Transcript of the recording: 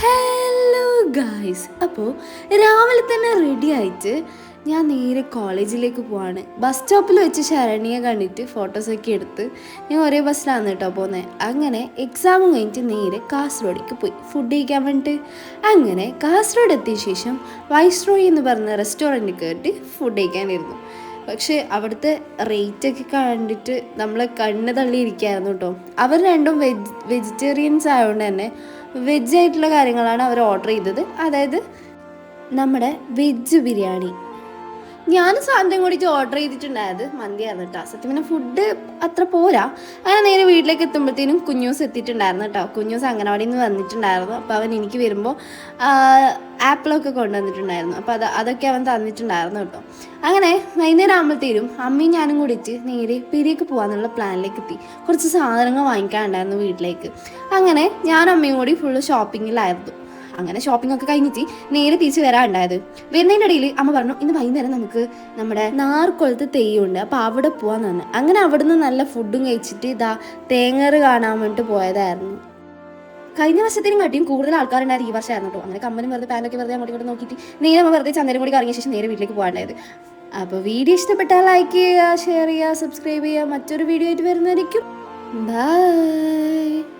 Hello guys, അപ്പോൾ രാവിലെ തന്നെ റെഡി ആയിട്ട് ഞാൻ നേരെ കോളേജിലേക്ക് പോവാണ്. ബസ് സ്റ്റോപ്പിൽ വെച്ച് ശരണ്യെ കണ്ടിട്ട് ഫോട്ടോസൊക്കെ എടുത്ത് ഞാൻ ഒരേ ബസ്സിലാണ് കേട്ടോ പോകുന്നത്. അങ്ങനെ എക്സാമും കഴിഞ്ഞിട്ട് നേരെ കാസർഗോഡേക്ക് പോയി ഫുഡ് കഴിക്കാൻ വേണ്ടിയിട്ട്. അങ്ങനെ കാസർഗോഡ് എത്തിയ ശേഷം വൈസ്രോയി എന്ന് പറഞ്ഞ റെസ്റ്റോറൻറ്റിൽ കയറിയിട്ട് ഫുഡ് കഴിക്കാനിരുന്നു. പക്ഷേ അവിടുത്തെ റേറ്റൊക്കെ കണ്ടിട്ട് നമ്മൾ കണ്ണ് തള്ളിയിരിക്കുകയായിരുന്നു കേട്ടോ. അവർ രണ്ടും വെജിറ്റേറിയൻസ് ആയതുകൊണ്ട് തന്നെ വെജ് കാര്യങ്ങളാണ് അവർ ഓർഡർ ചെയ്തത്. അതായത് നമ്മുടെ വെജ് ബിരിയാണി. ഞാൻ സാധനം കൂടിയിട്ട് ഓർഡർ ചെയ്തിട്ടുണ്ടായത് മന്തിയായിരുന്നു കേട്ടോ. സത്യം പിന്നെ ഫുഡ് അത്ര പോരാ. അങ്ങനെ നേരെ വീട്ടിലേക്ക് എത്തുമ്പോഴത്തേനും കുഞ്ഞൂസ് എത്തിയിട്ടുണ്ടായിരുന്നു കേട്ടോ. കുഞ്ഞൂസ് അംഗനവാടിയിൽ നിന്ന് വന്നിട്ടുണ്ടായിരുന്നു. അപ്പോൾ അവൻ എനിക്ക് വരുമ്പോൾ ആപ്പിളൊക്കെ കൊണ്ടുവന്നിട്ടുണ്ടായിരുന്നു. അപ്പോൾ അതൊക്കെ അവൻ തന്നിട്ടുണ്ടായിരുന്നു കേട്ടോ. അങ്ങനെ വൈകുന്നേരം ആകുമ്പോഴത്തേനും അമ്മയും ഞാനും കൂടിയിട്ട് നേരെ പെരിയൊക്കെ പോകാമെന്നുള്ള പ്ലാനിലേക്ക് എത്തി. കുറച്ച് സാധനങ്ങൾ വാങ്ങിക്കാനുണ്ടായിരുന്നു വീട്ടിലേക്ക്. അങ്ങനെ ഞാനും അമ്മയും കൂടി ഫുള്ള് ഷോപ്പിങ്ങിലായിരുന്നു. അങ്ങനെ ഷോപ്പിംഗ് ഒക്കെ കഴിഞ്ഞിട്ട് നേരെ തിരിച്ച് വരാനുണ്ടായത്. വരുന്നതിൻ്റെ ഇടയിൽ അമ്മ പറഞ്ഞു, ഇന്ന് വൈകുന്നേരം നമുക്ക് നമ്മുടെ നാർക്കൊളത്ത് തെയ്യമുണ്ട്, അപ്പോൾ അവിടെ പോകാമെന്ന് പറഞ്ഞു. അങ്ങനെ അവിടുന്ന് നല്ല ഫുഡും കഴിച്ചിട്ട് തേങ്ങറ് കാണാൻ വേണ്ടിയിട്ട് പോയതായിരുന്നു. കഴിഞ്ഞ വർഷത്തിനും കാട്ടിയും കൂടുതൽ ആൾക്കാരുണ്ടായത് ഈ വർഷമായിരുന്നു കേട്ടോ. അങ്ങനെ കമ്മലും വെറുതെ പാനൊക്കെ വെറുതെ അങ്ങോട്ട് ഇങ്ങോട്ട് നോക്കിയിട്ട് നേരെ നമ്മൾ വെറുതെ ചന്ദനം കൂടി കറങ്ങിയ ശേഷം നേരെ വീട്ടിലേക്ക് പോകാണ്ടായത്. അപ്പോൾ വീഡിയോ ഇഷ്ടപ്പെട്ടാൽ ലൈക്ക് ചെയ്യുക, ഷെയർ ചെയ്യുക, സബ്സ്ക്രൈബ് ചെയ്യുക. മറ്റൊരു വീഡിയോ ആയിട്ട് വരുന്നതായിരിക്കും. ബൈ.